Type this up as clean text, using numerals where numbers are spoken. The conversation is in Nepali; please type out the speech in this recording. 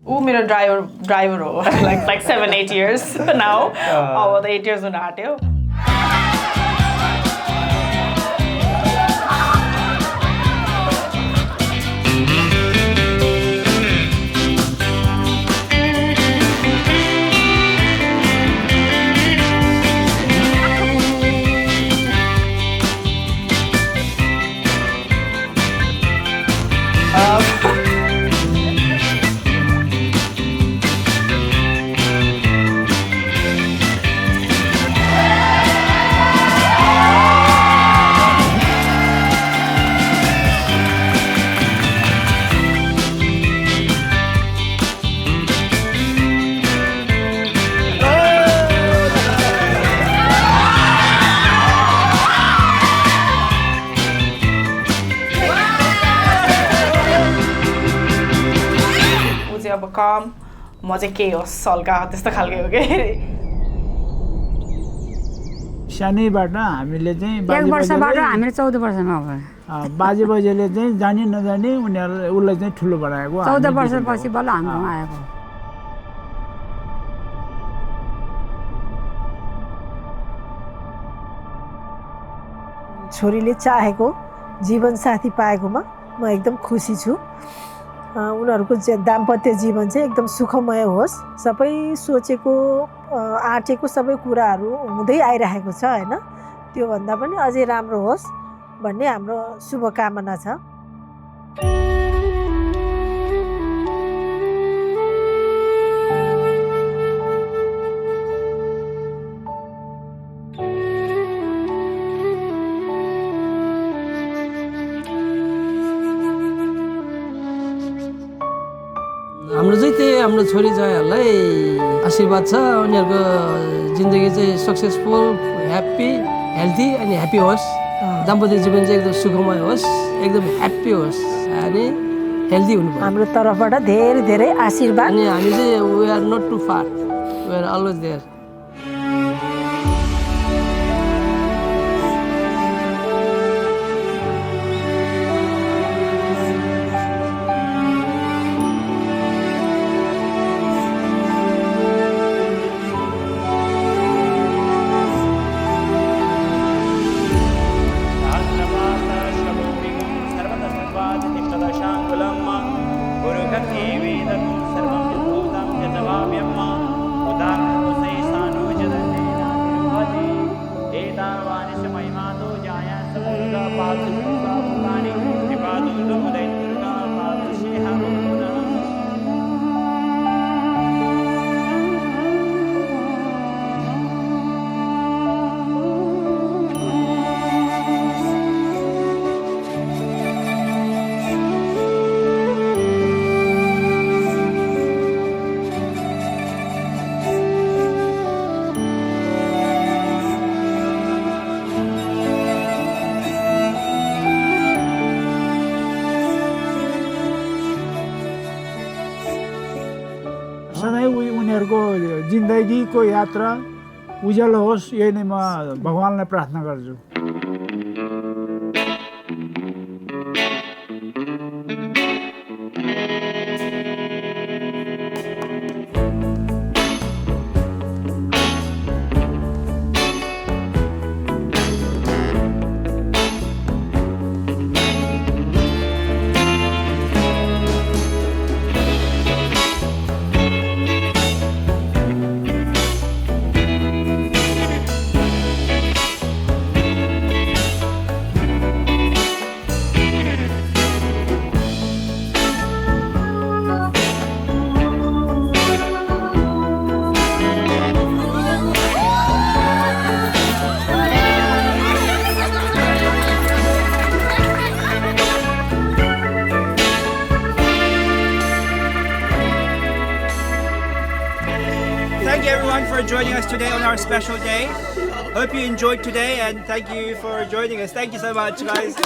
ऊ मेरो ड्राइभर हो like 7-8 years now अब त 8 years हुन आँट्यो अब काम म चाहिँ के होस् सल्का त्यस्तो खालको हो के सानैबाट हामीले चाहिँ 1 वर्षबाट हामीले 14 वर्षमा अब बाजे बजेले चाहिँ जानी नजानी उनीहरुले उलाई चाहिँ ठुलो बनाएको 14 वर्षपछि बल्ल हाम्रो आएको छोरीले चाहेको जीवनसाथी पाएकोमा म एकदम खुसी छु उनीहरुको दाम्पत्य जीवन चाहिँ एकदम सुखमय होस् सबै सोचेको आँटेको सबै कुराहरू हुँदै आइरहेको छ हैन त्यो भन्दा पनि अझै राम्रो होस् भन्ने हाम्रो शुभकामना छ हाम्रो चाहिँ त्यही हाम्रो छोरी ज्वाइँहरूलाई आशीर्वाद छ उनीहरूको जिन्दगी चाहिँ सक्सेसफुल ह्याप्पी हेल्दी अनि ह्याप्पी होस् दाम्पत्य जीवन चाहिँ एकदम सुखमय होस् एकदम ह्याप्पी होस् अनि हेल्दी हुनु हाम्रो तर्फबाट धेरै धेरै आशीर्वाद अनि हामी चाहिँ we are not too far we are always there सधैँ उनीहरूको जिन्दगीको यात्रा उज्यालो होस् यही नै म भगवानलाई प्रार्थना गर्छु Thank you everyone for joining us today on our special day. Hope you enjoyed today and thank you for joining us. Thank you so much, guys.